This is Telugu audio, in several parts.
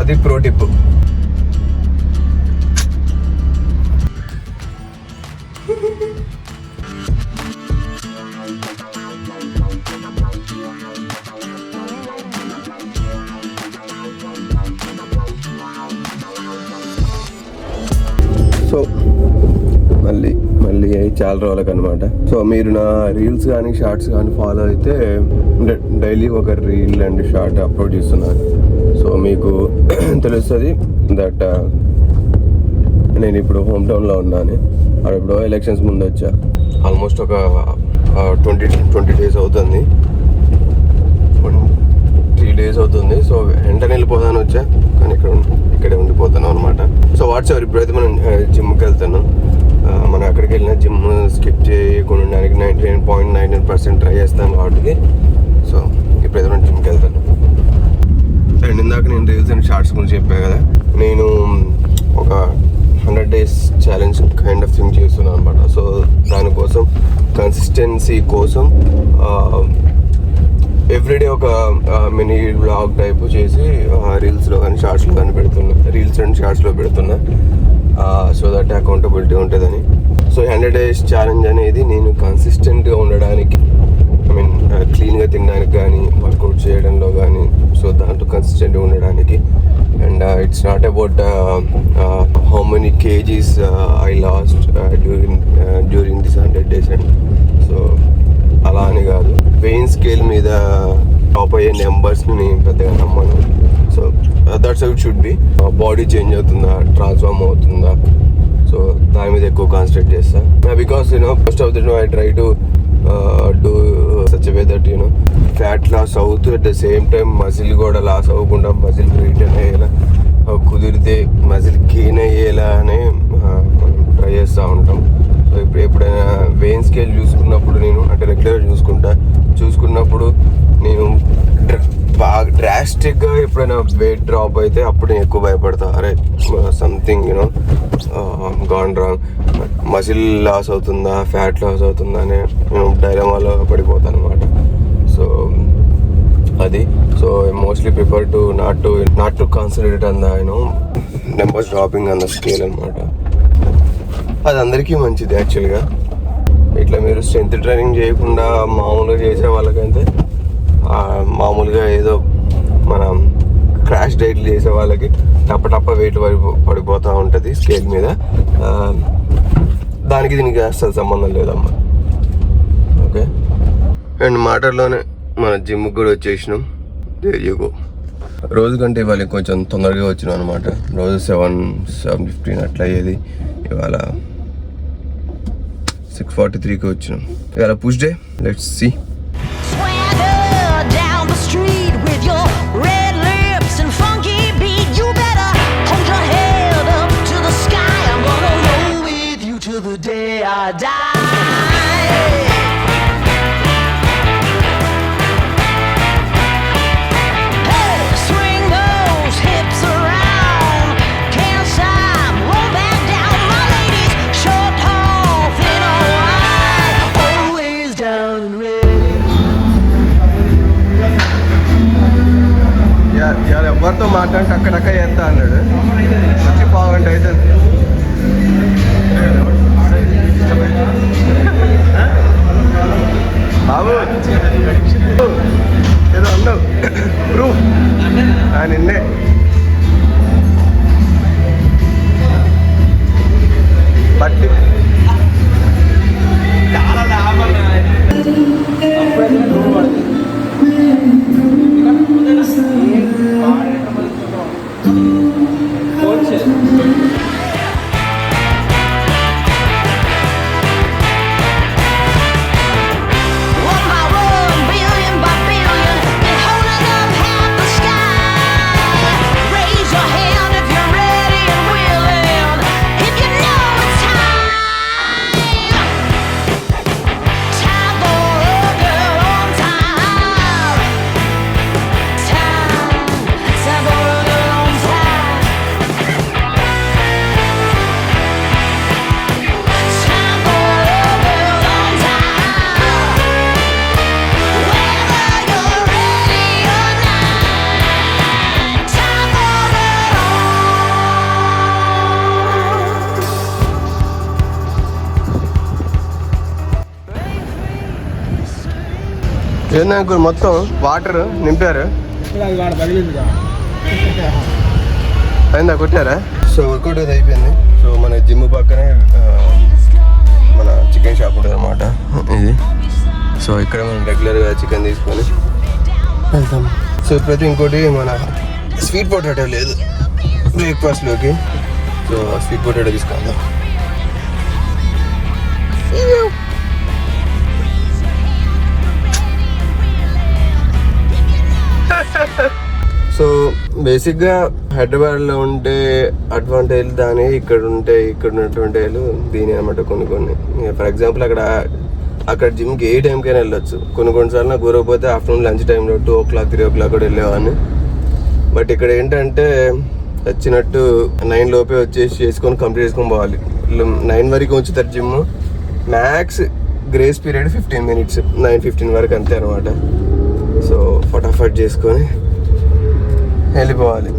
అది ప్రో టిప్. సో మళ్ళీ చాలా రోజులకు అనమాట. సో మీరు నా రీల్స్ కానీ షార్ట్స్ కానీ ఫాలో అయితే డైలీ ఒక రీల్ అండ్ షార్ట్ అప్లోడ్ చేస్తున్నాను. సో మీకు తెలుస్తుంది దట్ నేను ఇప్పుడు హోమ్ టౌన్లో ఉన్నాను. అప్పుడు ఎలక్షన్స్ ముందు వచ్చా. ఆల్మోస్ట్ ఒక 20 days అవుతుంది, 3 days అవుతుంది. సో వెంటనే వెళ్ళిపోతాను వచ్చా, కానీ ఇక్కడే ఉండిపోతాను అనమాట. సో వాట్సాప్ ఇప్పుడైతే మనం జిమ్కి వెళ్తాను. మనం ఎక్కడికి వెళ్ళినా జిమ్ స్కిప్ చేయకుండా ఉండడానికి 99.99% ట్రై చేస్తాను కాబట్టి. సో ఇప్పుడైతే మనం జిమ్కి వెళ్తాను. అండ్ ఇందాక నేను రీల్స్ అండ్ షార్ట్స్ గురించి చెప్పాను కదా, నేను ఒక 100 days challenge kind of thing చేస్తున్నాను అనమాట. సో దానికోసం కన్సిస్టెన్సీ కోసం ఎవ్రీడే ఒక మినీ వ్లాగ్ టైప్ చేసి రీల్స్లో కానీ షార్ట్స్లో కానీ పెడుతున్నా, రీల్స్ అండ్ షార్ట్స్లో పెడుతున్నా. సో దట్ అకౌంటబిలిటీ ఉంటుందని. సో 100 days ఛాలెంజ్ అనేది నేను కన్సిస్టెంట్గా ఉండడానికి, ఐ మీన్ క్లీన్గా తినడానికి కానీ, వర్కౌట్ చేయడంలో కానీ, సో దాంట్లో కన్సిస్టెంట్గా ఉండడానికి. And it's not about how many kgs I lost during this 100 days. And so అలా అని కాదు, వెయిన్ స్కేల్ మీద టాప్ అయ్యే నెంబర్స్ని నేను పెద్దగా నమ్మను. So that's how it should be. Body change అవుతుందా, ట్రాన్స్ఫార్మ్ అవుతుందా, సో దాని మీద ఎక్కువ కాన్సన్ట్రేట్ చేస్తా. Because first of the I try to do such way that fat loss అవుతూ at the same time muscle కూడా లాస్ అవ్వకుండా, మజిల్ రిటర్న్ అయ్యేలా, కుదిరితే మజిల్ గెయిన్ అయ్యేలా అని మనం ట్రై చేస్తూ ఉంటాం. సో ఎప్పుడైనా వెయిన్ స్కేల్ చూసుకున్నప్పుడు, నేను అంటే రెగ్యులర్గా చూసుకున్నప్పుడు నేను బాగా డ్రాస్టిక్గా ఎప్పుడైనా వెయిట్ డ్రాప్ అయితే అప్పుడు నేను ఎక్కువ భయపడతా. అరే something gone wrong, muscle loss అవుతుందా, ఫ్యాట్ లాస్ అవుతుందా అని నేను డైలమాలో పడిపోతాను అనమాట. సో అది. So mostly prefer to not to concentrate on the numbers dropping on the scale అనమాట. అది అందరికీ మంచిది యాక్చువల్గా. ఇట్లా మీరు స్ట్రెంత్ ట్రైనింగ్ చేయకుండా మామూలుగా చేసే వాళ్ళకైతే, మామూలుగా ఏదో మనం క్రాష్ డైట్లు చేసే వాళ్ళకి టప్ప వెయిట్ పడిపోతూ ఉంటుంది స్కేల్ మీద. దానికి దీనికి అసలు సంబంధం లేదమ్మా. ఓకే. అండ్ మాటల్లోనే మన జిమ్కి కూడా వచ్చేసినాం. There you go. రోజు కంటే ఇవాళ కొంచెం తొందరగా వచ్చినాం అనమాట. రోజు 7:15 అట్లా అయ్యేది. ఇవాళ 6:43కి వచ్చినాం. ఇవాళ పుష్ డే. Let's see. ఎవరితో మాట్లాడితే అక్కడక్క చేస్తా అన్నాడు. వచ్చి పావుగంట అయితే బాబు ఏదో అన్నావు ప్రూఫ్ నిన్నే. బట్టి ఏందనుకో మొత్తం వాటర్ నింపారు. అయిందా కొట్టారా? సో వర్కౌట్ అది అయిపోయింది. సో మన జిమ్ పక్కనే మన చికెన్ షాప్ ఉంటుంది అనమాట ఇది. సో ఇక్కడ మనం రెగ్యులర్గా చికెన్ తీసుకొని వెళ్తాం. సో ఇప్పుడైతే ఇంకోటి మన స్వీట్ పొటాటో లేదు బ్రేక్ఫాస్ట్లోకి. సో స్వీట్ పొటాటో తీసుకుందాం. సో బేసిక్గా హైదరాబాద్లో ఉంటే అడ్వాంటేజ్ దాని, ఇక్కడ ఉంటే ఇక్కడ ఉన్నటువంటి దీని అనమాట. కొన్ని ఫర్ ఎగ్జాంపుల్ అక్కడ జిమ్కి ఏ టైంకైనా వెళ్ళొచ్చు. కొన్నిసార్లు నాకు కురకపోతే ఆఫ్టర్నూన్ లంచ్ టైంలో 2 o'clock 3 o'clock కూడా వెళ్ళేవాడిని. బట్ ఇక్కడ ఏంటంటే వచ్చినట్టు 9 లోపే వచ్చేసి చేసుకొని కంప్లీట్ చేసుకొని పోవాలి. 9 వరకు ఉంచుతారు gym. Max grace period 15 minutes, 9:15 వరకు అంతే అనమాట. సో ఫటాఫట్ చేసుకొని వెళ్ళిపోవాలి.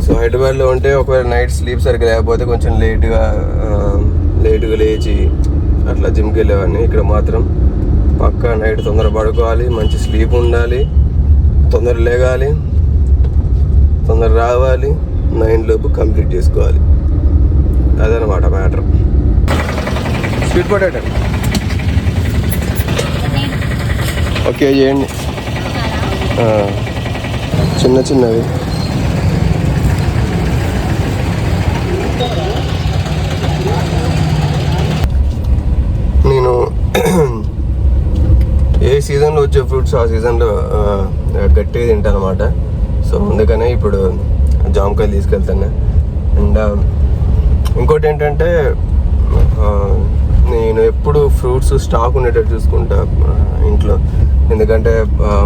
సో హైదరాబాద్లో ఉంటే ఒకవేళ నైట్ స్లీప్ సరిగ్గా లేకపోతే కొంచెం లేట్గా లేచి అట్లా జిమ్కి వెళ్ళేవాడిని. ఇక్కడ మాత్రం పక్కా నైట్ తొందర పడుకోవాలి, మంచి స్లీప్ ఉండాలి, తొందర లేగాలి, తొందర రావాలి, 9 లోపు కంప్లీట్ చేసుకోవాలి. అదనమాట మ్యాటర్. స్వీట్ పొటాటో ఓకే చేయండి. చిన్నవి నేను ఏ సీజన్లో వచ్చే ఫ్రూట్స్ ఆ సీజన్లో గట్టిగా తింటాను అనమాట. సో అందుకనే ఇప్పుడు జామకాయలు తీసుకెళ్తాను. అండ్ ఇంకోటి ఏంటంటే నేను ఎప్పుడు ఫ్రూట్స్ స్టాక్ ఉండేటట్టు చూసుకుంటా ఇంట్లో. ఎందుకంటే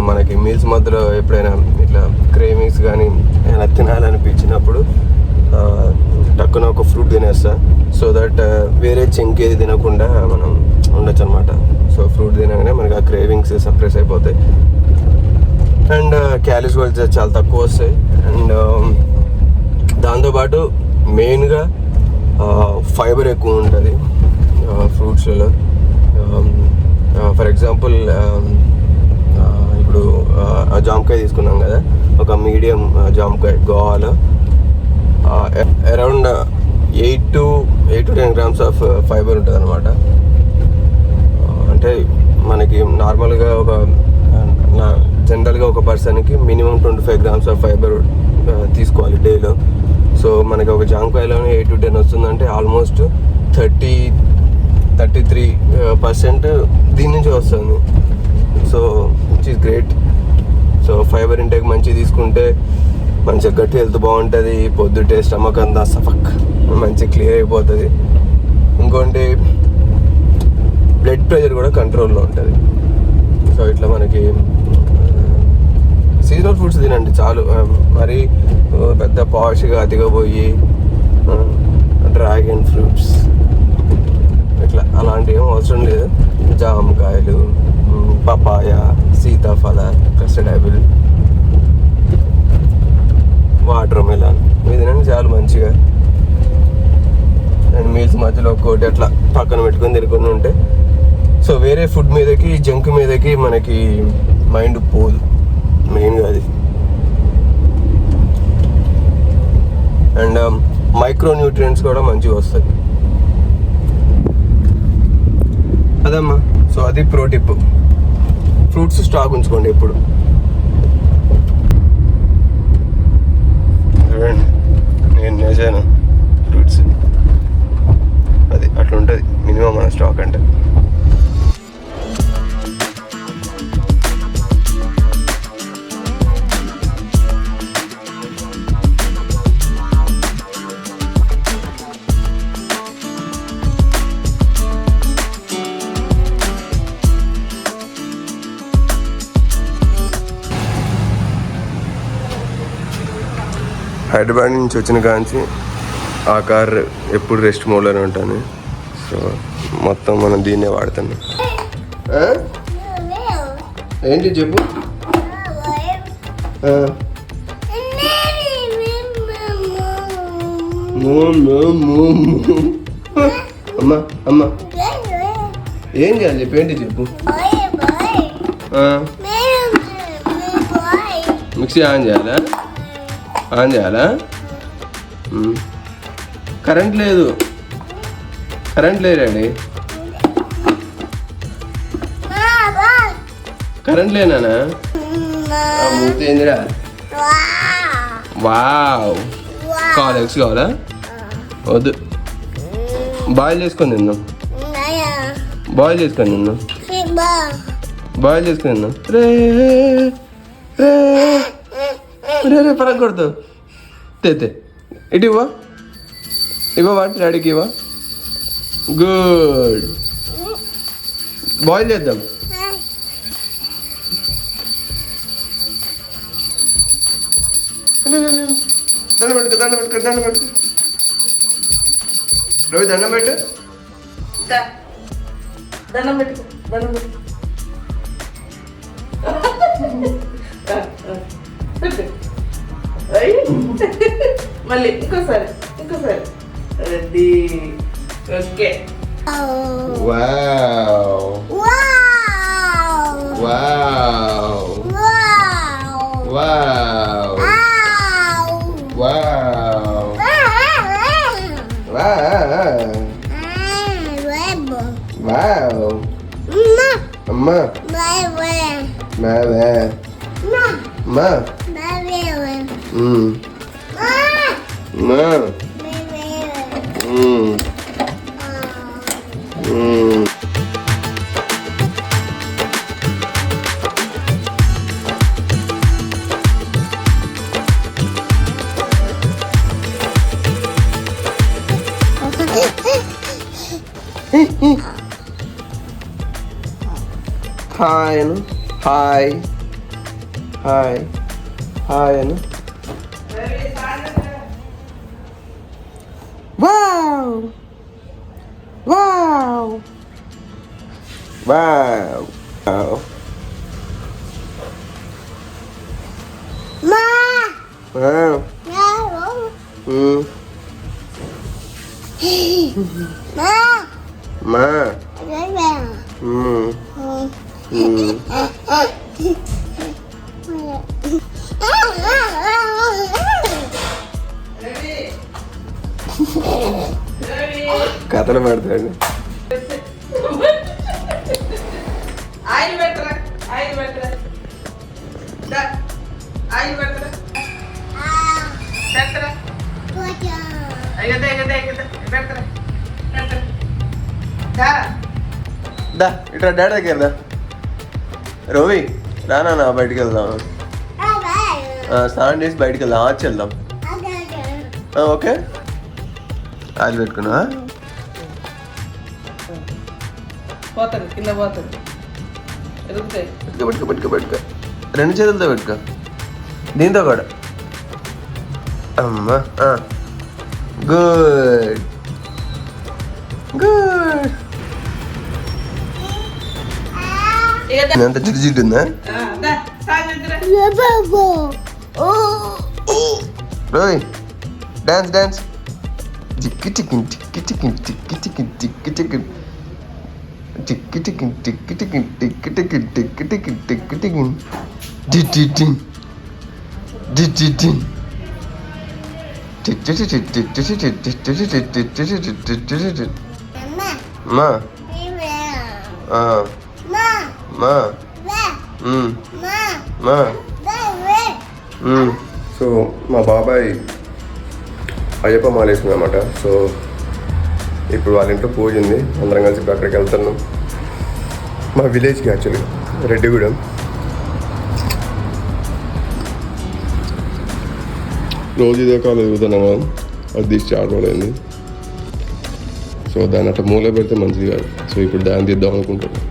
మనకి మీల్స్ మధ్యలో ఎప్పుడైనా ఇట్లా క్రేవింగ్స్ కానీ ఏమైనా తినాలనిపించినప్పుడు టక్కున ఒక ఫ్రూట్ తినేస్తా. సో దట్ వేరే చెంకేది తినకుండా మనం ఉండొచ్చు అనమాట. సో ఫ్రూట్ తినగానే మనకి ఆ క్రేవింగ్స్ సప్రెస్ అయిపోతాయి. అండ్ క్యాలరీస్ కూడా చాలా తక్కువ వస్తాయి. అండ్ దాంతోపాటు మెయిన్గా ఫైబర్ ఎక్కువ ఉంటుంది ఫ్రూట్స్లలో. ఫర్ ఎగ్జాంపుల్ ఇప్పుడు జామకాయ తీసుకున్నాం కదా, ఒక మీడియం జామకాయ గోవాలో around 8 to 10 grams of fibre ఉంటుంది అనమాట. అంటే మనకి నార్మల్గా జనరల్గా ఒక పర్సన్కి మినిమం 25 grams ఆఫ్ ఫైబర్ తీసుకోవాలి డేలో. సో మనకి ఒక జామకాయలోనే 8 to 10 వస్తుందంటే ఆల్మోస్ట్ 33% దీని నుంచి వస్తుంది. So which is great. So fibre intake మంచిగా తీసుకుంటే మంచిగా గట్టి హెల్త్ బాగుంటుంది. పొద్దుటే స్టమక్ అంతా సఫక్ మంచిగా క్లియర్ అయిపోతుంది. ఇంకోటి బ్లడ్ ప్రెషర్ కూడా కంట్రోల్లో ఉంటుంది. సో ఇట్లా మనకి సీజనల్ ఫ్రూట్స్ తినండి చాలు. మరి పెద్ద పాష్గా అతికపోయి డ్రాగన్ ఫ్రూట్స్ ఇట్లా అలాంటివి ఏం అవసరం లేదు. జామకాయలు, పపాయ, సీతాఫల, కస్టర్డ్ యాపిల్, వాటర్ మిలన్ తినండి చాలు మంచిగా. అండ్ మీల్స్ మధ్యలో ఒక్కోటి అట్లా పక్కన పెట్టుకొని తిరుగుతూ ఉంటే సో వేరే ఫుడ్ మీదకి జంక్ మీదకి మనకి మైండ్ పోదు మెయిన్గా అది. అండ్ మైక్రో న్యూట్రియంట్స్ కూడా మంచిగా వస్తాయి అదమ్మా. సో అది ప్రో టిప్. ఫ్రూట్స్ స్టాక్ ఉంచుకోండి ఎప్పుడు. చూడండి నేను వేసాను ఫ్రూట్స్, అది అట్లా ఉంటుంది మినిమం మన స్టాక్ అంటే. హైదరాబాద్ నుంచి వచ్చిన కాంచి ఆ కార్ ఎప్పుడు రెస్ట్ మోడ్లోనే ఉంటాను. సో మొత్తం మనం దీన్నే వాడుతాను. ఏంటి చెప్పు. అమ్మా అమ్మా ఏం చేయాలి చెప్పు. ఏంటి చెప్పు. మిక్సీ ఆన్ చేయాలా? ఆన్ చేయాలా? కరెంట్ లేదు డాడీ. కరెంట్ లేనా? మూతి ఏందిరా? వావ్, కావాలి ఎగ్స్ కావాలా? వద్దు, బాయిల్ చేసుకొని తిందాం. బాయిల్ చేసుకొని తిందాం. రే రే రే రే పరగ కొడతావు. తే ఇటు ఇవ్వ వాటి డాడీకి ఇవ్వ. గుడ్, బాయిల్ చేద్దాం. దండం పెట్టు రవి, దండం పెట్టు. మళ్ళీ ఇంకోసారి అది okay. Wow wow wow wow wow. అమ్మా మావే మా హాయ్ అను. హాయ్ హాయ్ హాయ్ అను. Wow wow wow wow. మా కథలు పడతాడు. ఆయిల్ పెట్టరా దా ఇట్లా డాడీ దగ్గర దా. రోవి రానా బయటికి వెళ్దాం. స్నానం చేసి బయటికి వెళ్దాం. ఆచి వెళ్దాం. ఓకే, ఆయిల్ పెట్టుకున్నా. పోతుంది కింద పోతుంది. పెట్టుకో రెండు చేతులతో పెట్టుకో. దీంతో కూడా. అమ్మా గుడ్ గుడ్. ఎంత చిట్టు ఉందా? రోయ్ డాన్స్ టిక్కి టికిన్ టిక్కి టికిన్ టిక్కి టికిన్ టిక్కి టికిన్ టిక్కి టికిన్ టిక్కి టికిన్ టిక్కి టికిన్ టిక్కి టికిన్ టిక్కి టికిన్ డిటిటిన్ డిటిటిన్ మా మా మా. సో మా బాబాయ్ అయ్యప్ప మాల వేసింది అన్నమాట. సో ఇప్పుడు వాళ్ళ ఇంట్లో పూజ ఉంది. అందరం కలిసి ఇప్పుడు అక్కడికి వెళ్తున్నాం. మా విలేజ్కి యాక్చువల్లీ రెడ్డిగూడెం. రోజు ఇదే కాలు ఎదుగుతున్నాం కదా, అది తీసి చాలా రోజులైంది. సో దాన్ని అట్లా మూల పెడితే మంచిది కాదు. సో ఇప్పుడు దాన్ని తీద్దాం అనుకుంటున్నాం.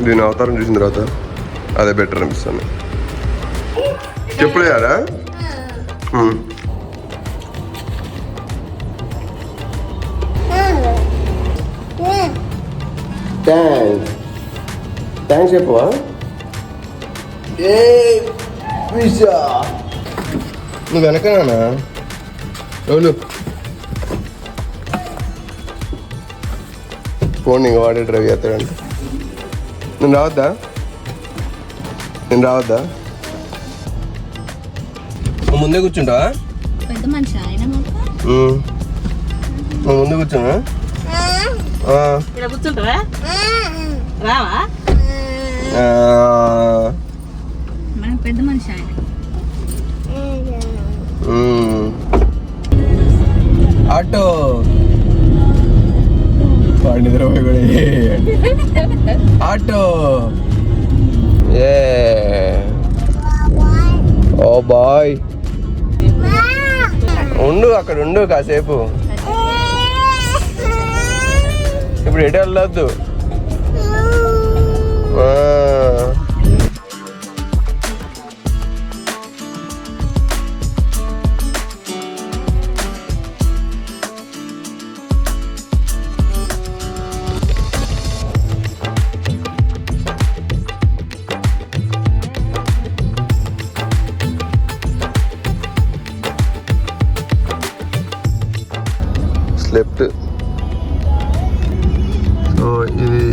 దీని అవతారం చూసిన తర్వాత అదే బెటర్ అనిపిస్తుంది. చెప్పులు వేయాలా? థ్యాంక్స్ చెప్పవా? నువ్వు వెనకనా ఎవరు ఫోన్ ఇంకా వాడే డ్రైవ్ చేస్తాడంట. నువ్వు రావద్దా? నేను రావద్దా? నువ్వు ముందే కూర్చుంటావా? పెద్ద మనిషి ఆయన నువ్వు ముందే కూర్చోనా? ఇక్కడ కూర్చుంటావా? రావా? మన పెద్ద మనిషి ఆయన. ఆటో వాడి నిద్రపోయి కూడా ఆటో ఏ ఓ బాయ్ ఉండు అక్కడ ఉండు కాసేపు. ఇప్పుడు ఎటు వెళ్ళొద్దు. లెఫ్ట్. సో ఇది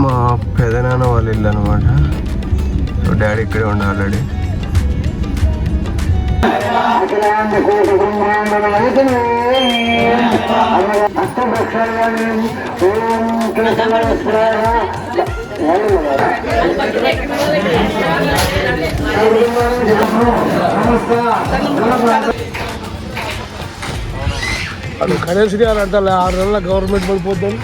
మా పెదనాన్న వాళ్ళ ఇల్లు అనమాట. సో డాడీ ఇక్కడే ఉండే ఆల్రెడీ. అది కరెన్సీ అంటే 6 నెలల గవర్నమెంట్ పడిపోద్దని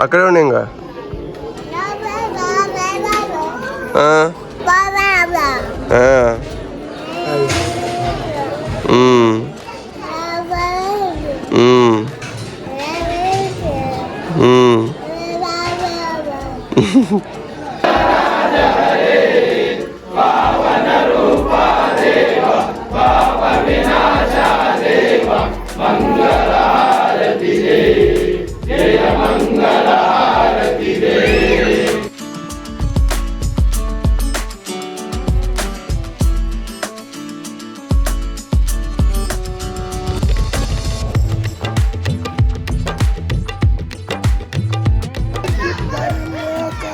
అక్కడే ఉండే ఇంకా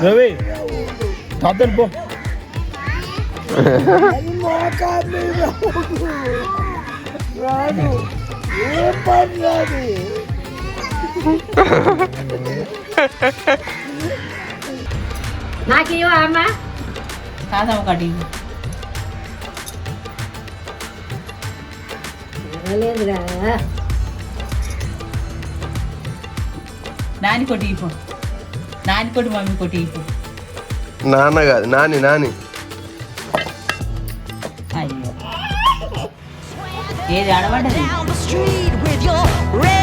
రవి తాతను పో. నాకేవో అమ్మా కాదా ఒకటి లేదురా. నాని కొట్టి ఇప్పు. నాని కొట్టి మమ్మీ కొట్టి ఇప్పు. నాన్న కాదు నాని. నాని అయ్యో ఏది ఆడబడ్డది? down the street with your red